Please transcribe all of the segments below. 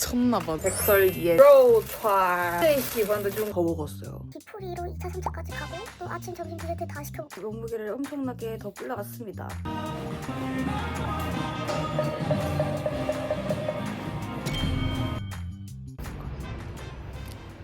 미쳤나봐. 백설기에 로차 스테이시 반드 중 더 먹었어요. 디프리로 2차, 3차까지 가고 또 아침, 점심, 저녁 때 다 시켜먹고 몸무게를 엄청나게 더 불러갔습니다.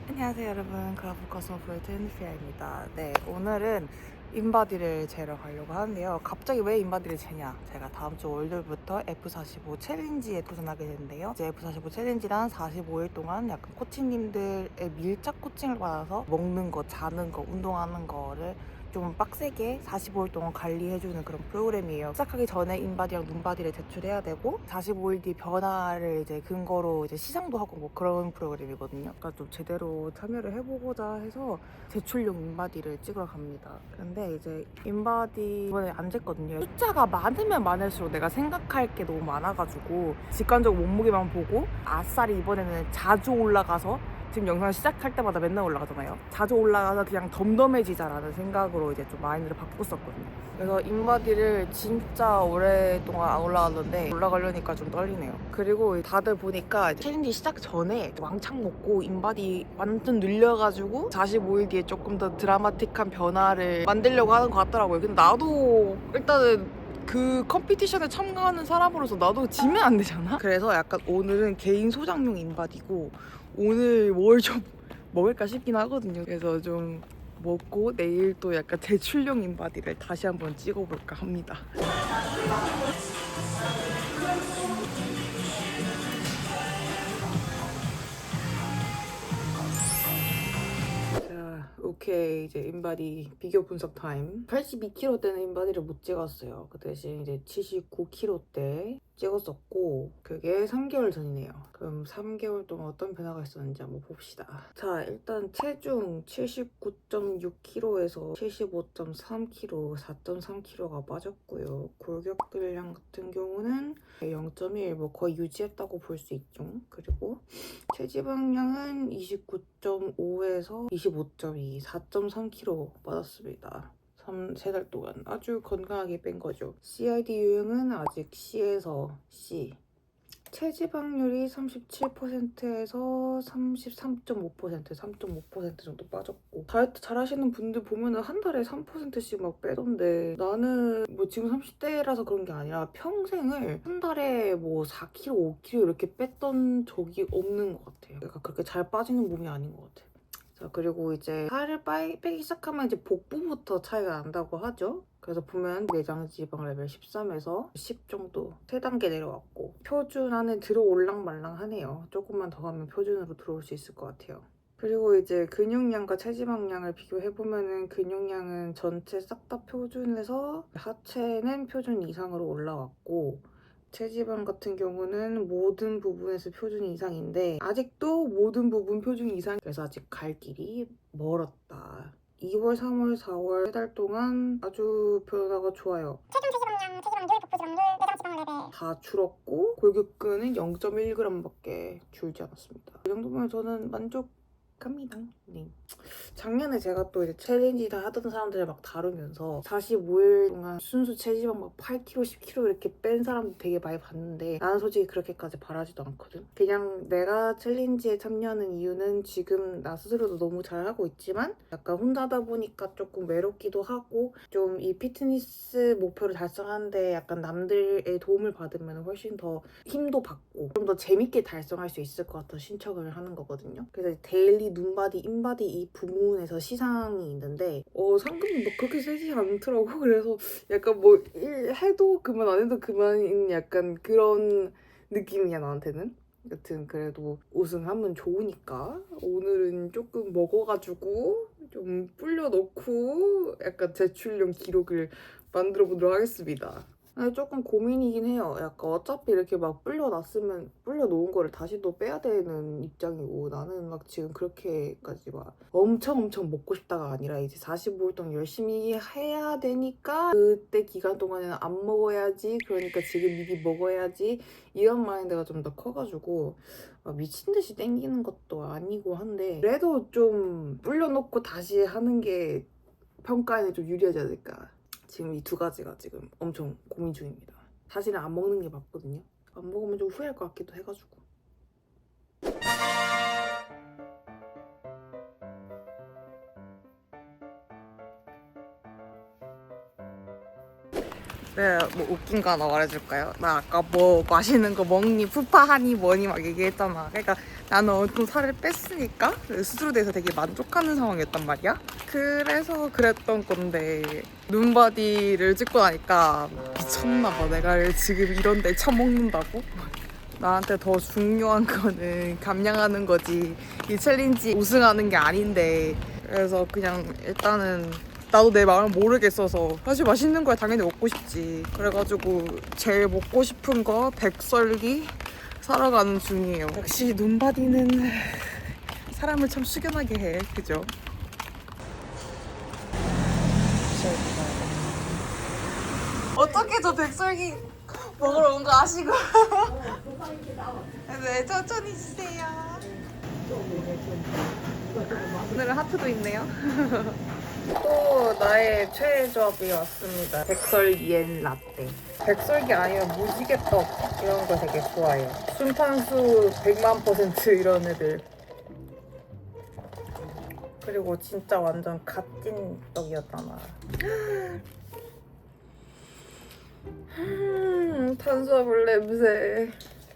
안녕하세요 여러분, 그라프 코스모폴리탄 피아입니다. 네, 오늘은 인바디를 재러 가려고 하는데요. 갑자기 왜 인바디를 재냐? 제가 다음 주 월요일부터 F45 챌린지에 도전하게 되는데요. 이제 F45 챌린지란 45일 동안 약간 코치님들의 밀착 코칭을 받아서 먹는 거, 자는 거, 운동하는 거를 좀 빡세게 45일 동안 관리해주는 그런 프로그램이에요. 시작하기 전에 인바디랑 눈바디를 제출해야 되고 45일 뒤 변화를 이제 근거로 이제 시상도 하고 뭐 그런 프로그램이거든요. 그러니까 좀 제대로 참여를 해보고자 해서 제출용 인바디를 찍으러 갑니다. 근데 이제 인바디 이번에 안 쟀거든요. 숫자가 많으면 많을수록 내가 생각할 게 너무 많아가지고 직관적으로 몸무게만 보고 아싸리 이번에는 자주 올라가서 지금 영상 시작할 때마다 맨날 올라가잖아요. 자주 올라가서 그냥 덤덤해지자라는 생각으로 이제 좀 마인드를 바꿨었거든요. 그래서 인바디를 진짜 오랫동안 안 올라갔는데 올라가려니까 좀 떨리네요. 그리고 다들 보니까 챌린지 시작 전에 왕창 먹고 인바디 완전 늘려가지고 45일 뒤에 조금 더 드라마틱한 변화를 만들려고 하는 것 같더라고요. 근데 나도 일단은 그 컴피티션에 참가하는 사람으로서 나도 지면 안 되잖아? 그래서 약간 오늘은 개인 소장용 인바디고 오늘 뭘 좀 먹을까 싶긴 하거든요. 그래서 좀 먹고 내일 또 약간 제출용 인바디를 다시 한번 찍어볼까 합니다. 자, 오케이. 이제 인바디 비교 분석 타임. 82kg 때는 인바디를 못 찍었어요. 그 대신 이제 79kg 때 찍었었고 그게 3개월 전이네요. 그럼 3개월 동안 어떤 변화가 있었는지 한번 봅시다. 자, 일단 체중 79.6kg에서 75.3kg, 4.3kg가 빠졌고요. 골격근량 같은 경우는 0.1, 뭐 거의 유지했다고 볼 수 있죠. 그리고 체지방량은 29.5에서 25.2, 4.3kg 빠졌습니다. 3달 동안 아주 건강하게 뺀 거죠. CID 유형은 아직 C에서 C. 체지방률이 37%에서 33.5%, 3.5% 정도 빠졌고 다이어트 잘 하시는 분들 보면은 한 달에 3%씩 막 빼던데 나는 뭐 지금 30대라서 그런 게 아니라 평생을 한 달에 뭐 4kg, 5kg 이렇게 뺐던 적이 없는 것 같아요. 그러니까 그렇게 잘 빠지는 몸이 아닌 것 같아요. 자, 그리고 이제 살을 빼기 시작하면 이제 복부부터 차이가 난다고 하죠. 그래서 보면 내장 지방 레벨 13에서 10 정도 3단계 내려왔고 표준 안에 들어올랑말랑하네요. 조금만 더 가면 표준으로 들어올 수 있을 것 같아요. 그리고 이제 근육량과 체지방량을 비교해보면은 근육량은 전체 싹 다 표준에서 하체는 표준 이상으로 올라왔고 체지방 같은 경우는 모든 부분에서 표준 이상인데 아직도 모든 부분 표준 이상, 그래서 아직 갈 길이 멀었다. 2월, 3월, 4월 3달 동안 아주 변화가 좋아요. 체중, 체지방량, 체지방률, 복부 지방률, 내장 지방 레벨 다 줄었고 골격근은 0.1g밖에 줄지 않았습니다. 이 정도면 저는 만족합니다. 네. 작년에 제가 또 이제 챌린지 다 하던 사람들을 막 다루면서 45일 동안 순수 체지방 막 8kg, 10kg 이렇게 뺀 사람도 되게 많이 봤는데 나는 솔직히 그렇게까지 바라지도 않거든. 그냥 내가 챌린지에 참여하는 이유는 지금 나 스스로도 너무 잘하고 있지만 약간 혼자다 보니까 조금 외롭기도 하고 좀 이 피트니스 목표를 달성하는데 약간 남들의 도움을 받으면 훨씬 더 힘도 받고 좀 더 재밌게 달성할 수 있을 것 같아서 신청을 하는 거거든요. 그래서 데일리 눈바디, 인바디 이 부문에서 시상이 있는데 상금이 막 그렇게 세지 않더라고. 그래서 약간 뭐 해도 그만 안 해도 그만인 약간 그런 느낌이야 나한테는. 여튼 그래도 우승하면 좋으니까 오늘은 조금 먹어가지고 좀 불려놓고 약간 제출용 기록을 만들어 보도록 하겠습니다. 아니, 조금 고민이긴 해요. 약간 어차피 이렇게 막 불려놨으면 불려놓은 거를 다시 또 빼야 되는 입장이고 나는 막 지금 그렇게까지 막 엄청 먹고 싶다가 아니라 이제 45일 동안 열심히 해야 되니까 그때 기간 동안에는 안 먹어야지, 그러니까 지금 미리 먹어야지 이런 마인드가 좀 더 커가지고 미친 듯이 땡기는 것도 아니고 한데 그래도 좀 불려놓고 다시 하는 게 평가에는 좀 유리하지 않을까. 지금 이 두 가지가 지금 엄청 고민 중입니다. 사실은 안 먹는 게 맞거든요. 안 먹으면 좀 후회할 것 같기도 해가지고. 네, 뭐 웃긴 거 하나 말해줄까요? 나 아까 뭐 맛있는 거 먹니 푸파하니 뭐니 막 얘기했잖아. 그러니까 나는 어떤 살을 뺐으니까 스스로 대해서 되게 만족하는 상황이었단 말이야. 그래서 그랬던 건데 눈바디를 찍고 나니까 미쳤나 봐. 내가 지금 이런 데 처먹는다고? 나한테 더 중요한 거는 감량하는 거지 이 챌린지 우승하는 게 아닌데. 그래서 그냥 일단은 나도 내 마음을 모르겠어서 사실 맛있는 거야 당연히 먹고 싶지. 그래가지고 제일 먹고 싶은 거 백설기 사러 가는 중이에요. 역시 눈바디는 사람을 참 숙연하게 해. 그죠? 어떻게 저 백설기 먹으러 온 거 아시고 네, 천천히 주세요. 오늘은 하트도 있네요. 또 나의 최애 조합이 왔습니다. 백설기엔 라떼. 백설기 아니면 무지개떡 이런 거 되게 좋아해요. 순탄수 100만% 이런 애들. 그리고 진짜 완전 갓 찐 떡이었잖아. 탄수화물 냄새.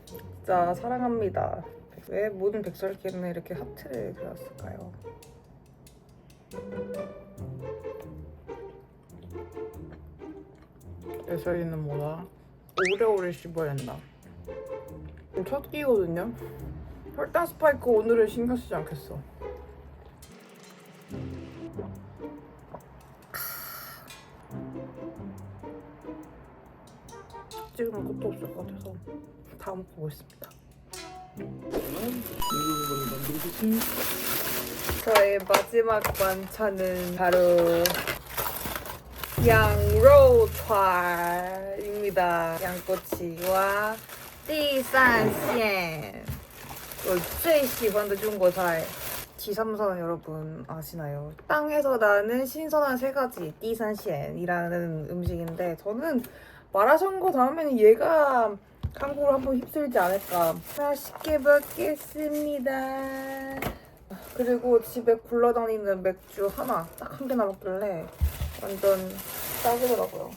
진짜 사랑합니다. 왜 모든 백설기에는 이렇게 하트를 그렸을까요? 백설기는 뭐다? 오래오래 씹어야 된다. 첫 끼거든요? 혈당 스파이크 오늘은 신경 쓰지 않겠어. 찍으면 것도 없을 것 같아서 다 먹고 있습니다. 저의 마지막 반찬은 바로 양로찰입니다. 양꼬치와 地三鲜我最喜欢的中国菜 지삼선 여러분 아시나요? 땅에서 나는 신선한 세 가지 地三鲜이라는 음식인데 저는 마라샹궈 다음에는 얘가 한국을 한번 휩쓸지 않을까. 맛있게 먹겠습니다. 그리고 집에 굴러다니는 맥주 하나 딱 한 개 남았길래 완전 딱이더라고요.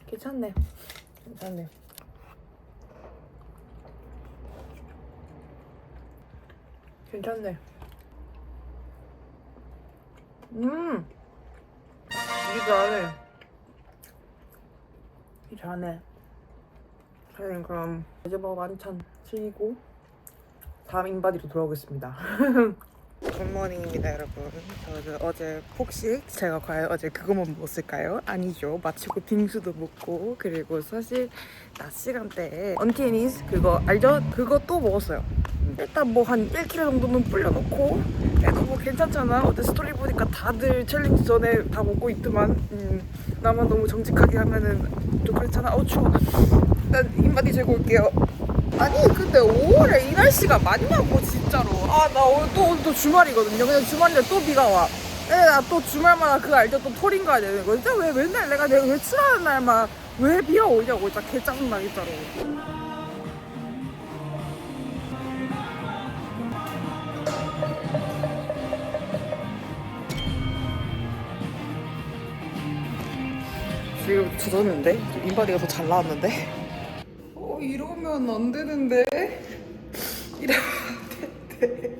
괜찮네. 괜찮네. 괜찮네. 이 잘해. 이 잘해. 저는 그럼 마지막 만찬 즐기고 다음 인바디로 돌아오겠습니다. 굿모닝입니다 여러분. 저 어제 폭식 제가 과연 어제 그것만 먹었을까요? 아니죠. 마치고 빙수도 먹고 그리고 사실 낮 시간대에 언티니스 그거 알죠? 그거 또 먹었어요. 일단 뭐 한 1kg 정도는 불려놓고 그래도 뭐 괜찮잖아. 어제 스토리 보니까 다들 챌린지 전에 다 먹고 있더만 나만 너무 정직하게 하면은 좀 그렇잖아. 추워. 일단 인바디 재고 올게요. 아니 근데 5월에 이 날씨가 맞냐고 진짜로. 아 나 오늘 또 주말이거든요. 근데 주말인데 또 비가 와. 나 또 주말마다 그거 알죠? 또 토링 가야 되는 거. 진짜 왜 맨날 내가 외출하는 날만 왜 비가 오냐고. 진짜 개 짜증나 진짜로. 지금 젖었는데? 인바디가 더 잘 나왔는데? 이러면 안 되는데? 이러면 안 되는데?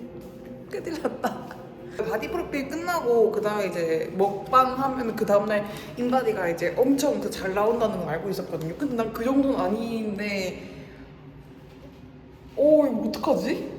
큰일 났다. 바디 프로필 끝나고 그 다음에 이제 먹방 하면 그 다음날 인바디가 이제 엄청 더 잘 나온다는 걸 알고 있었거든요. 근데 난 그 정도는 아닌데 이거 어떡하지?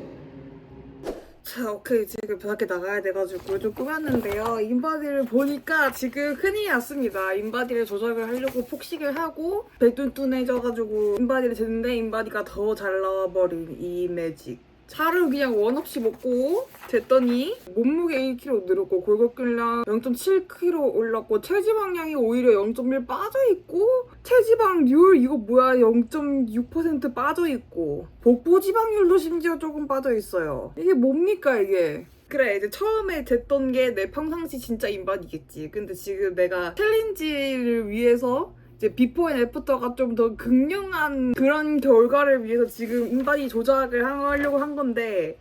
자, 오케이. 지금 밖에 나가야 돼가지고 좀 꾸몄는데요. 인바디를 보니까 지금 큰일이 났습니다. 인바디를 조작을 하려고 폭식을 하고 배뚠뚠해져가지고 인바디를 쟀는데 인바디가 더 잘 나와버린 이 매직. 살을 그냥 원 없이 먹고 쟀더니 몸무게 1kg 늘었고 골격근량 0.7kg 올랐고 체지방량이 오히려 0.1 빠져있고 체지방률 이거 뭐야 0.6% 빠져있고 복부 지방률도 심지어 조금 빠져있어요. 이게 뭡니까 이게. 그래 이제 처음에 쟀던 게 내 평상시 진짜 인바디겠지. 근데 지금 내가 챌린지를 위해서 이제 비포 앤 애프터가 좀 더 극명한 그런 결과를 위해서 지금 인바디 조작을 하려고 한 건데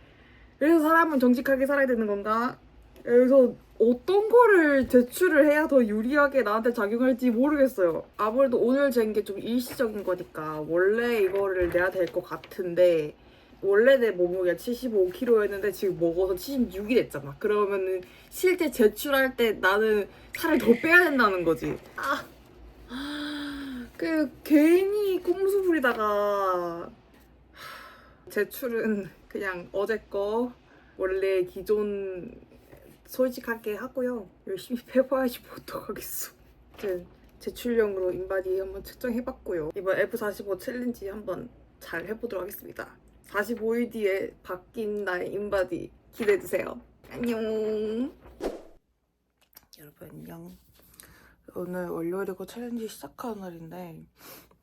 그래서 사람은 정직하게 살아야 되는 건가? 그래서 어떤 거를 제출을 해야 더 유리하게 나한테 작용할지 모르겠어요. 아무래도 오늘 잰 게 좀 일시적인 거니까 원래 이거를 내야 될 것 같은데 원래 내 몸무게가 75kg였는데 지금 먹어서 76이 됐잖아. 그러면은 실제 제출할 때 나는 살을 더 빼야 된다는 거지. 그 괜히 꼼수 부리다가 제출은 그냥 어제 거 원래 기존 솔직하게 하고요. 열심히 해봐야지 뭐 어떡하겠어. 아무튼 제출용으로 인바디 한번 측정해봤고요. 이번 F45 챌린지 한번 잘 해보도록 하겠습니다. 45일 뒤에 바뀐 나의 인바디 기대해주세요. 안녕. 여러분 안녕. 오늘 월요일이고 챌린지 시작하는 날인데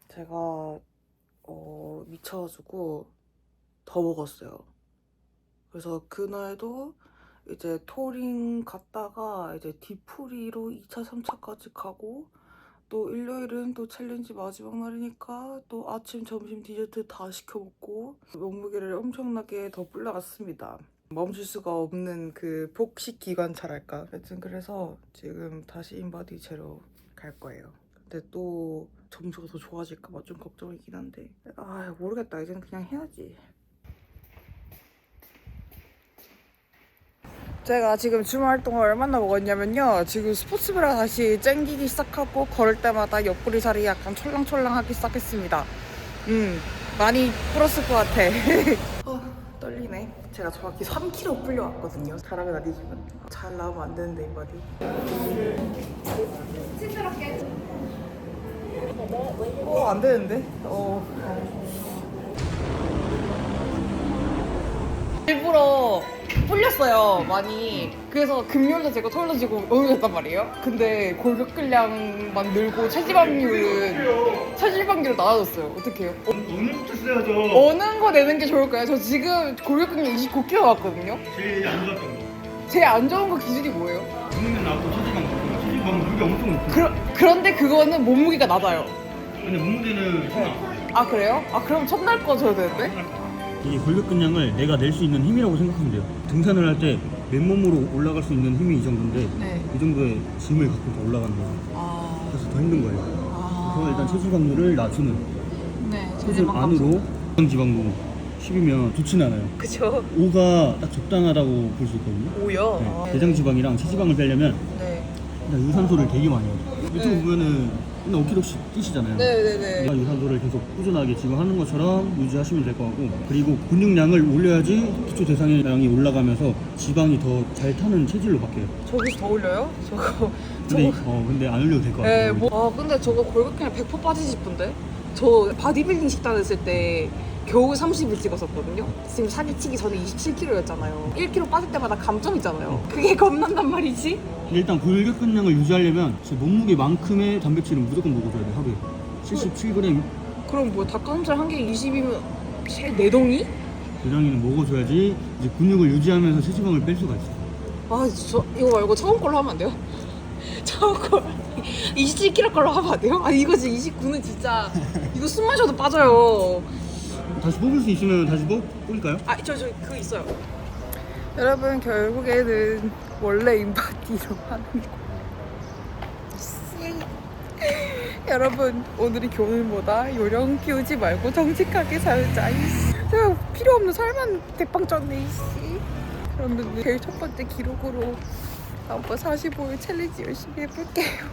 제가 미쳐가지고 더 먹었어요. 그래서 그날도 이제 토링 갔다가 이제 디프리로 2차, 3차까지 가고 또 일요일은 또 챌린지 마지막 날이니까 또 아침, 점심, 디저트 다 시켜 먹고 몸무게를 엄청나게 더 불러갔습니다. 멈출 수가 없는 그 폭식 기관차랄까. 하여튼 그래서 지금 다시 인바디 제로 갈 거예요. 근데 또 점수가 더 좋아질까 봐 좀 걱정이긴 한데 모르겠다. 이제는 그냥 해야지. 제가 지금 주말 동안 얼마나 먹었냐면요. 지금 스포츠브라 다시 쨍기기 시작하고 걸을 때마다 옆구리 살이 약간 촐랑촐랑하기 시작했습니다. 많이 불었을 것 같아. 떨리네. 제가 정확히 3kg 불려왔거든요. 잘하면 아니지만 잘 나오면 안 되는데 인바디. 안 되는데? 일부러 불렸어요 많이. 그래서 금요일도 제가 토요일도 지고 너무 됐단 말이에요. 근데 골격근량만 늘고 체지방률을 낮아졌어요. 어떡해요? 오늘부터 써야죠. 어느 거 내는 게 좋을까요? 저 지금 골격근량 29kg 왔거든요. 제일 안 좋았던 거. 제일 안 좋은 거 기준이 뭐예요? 몸무게 나고 체지방 높고 체지방 무게 엄청 높고. 그런데 그거는 몸무게가 낮아요. 근데 몸무게는 아 그래요? 그럼 첫날 거 줘야 되는데? 이 골격근량을 내가 낼 수 있는 힘이라고 생각하면 돼요. 등산을 할 때 맨몸으로 올라갈 수 있는 힘이 이 정도인데 네. 이 정도의 짐을 갖고 더 올라가는 거예요. 그래서 더 힘든 거예요. 그래서 일단 체지방률을 낮추는. 체중 안으로 지방도 10이면 좋진 않아요. 그쵸. 5가 딱 적당하다고 볼 수 있거든요. 5요? 네. 대장 지방이랑 체지방을 빼려면 네. 일단 유산소를 되게 많이 해요. 유튜브 보면은 맨날 5kg씩 뛰시잖아요. 네네네. 유산소를 계속 꾸준하게 지금 하는 것처럼 유지하시면 될 것 같고, 그리고 근육량을 올려야지 기초 대사량이 올라가면서 지방이 더 잘 타는 체질로 바뀌어요. 저기서 더 올려요? 근데 안 올려도 될 것 같아요. 네, 근데 저거 골격근량 100% 빠지지 싶은데? 저 바디빌딩 식단 했을 때 겨우 30을 찍었었거든요? 지금 살이 찌기 전에 27kg였잖아요. 1kg 빠질 때마다 감점이잖아요. 그게 겁난단 말이지? 근데 일단 골격근량을 유지하려면 제 몸무게만큼의 단백질은 무조건 먹어줘야 돼요. 하루에 77g 그럼 뭐 닭가슴살 한 개에 20이면 제 4덩이? 대량이는 먹어줘야지 이제 근육을 유지하면서 체지방을 뺄 수가 있어요. 저 이거 말고 처음 걸로 하면 안 돼요? 처음 걸 27kg 걸로 하면 안 돼요? 이거 지금 29는 진짜 이거 숨 마셔도 빠져요. 다시 뽑을 수 있으면 다시 뽑을까요? 저 그거 있어요. 여러분 결국에는 원래 인바디로 하는 거. 여러분 오늘이 교훈보다 요령 피우지 말고 정직하게 살자. 제가 필요 없는 살만 대빵 쪘네 이씨. 그러면 제일 첫 번째 기록으로 다음번 45일 챌린지 열심히 해볼게요.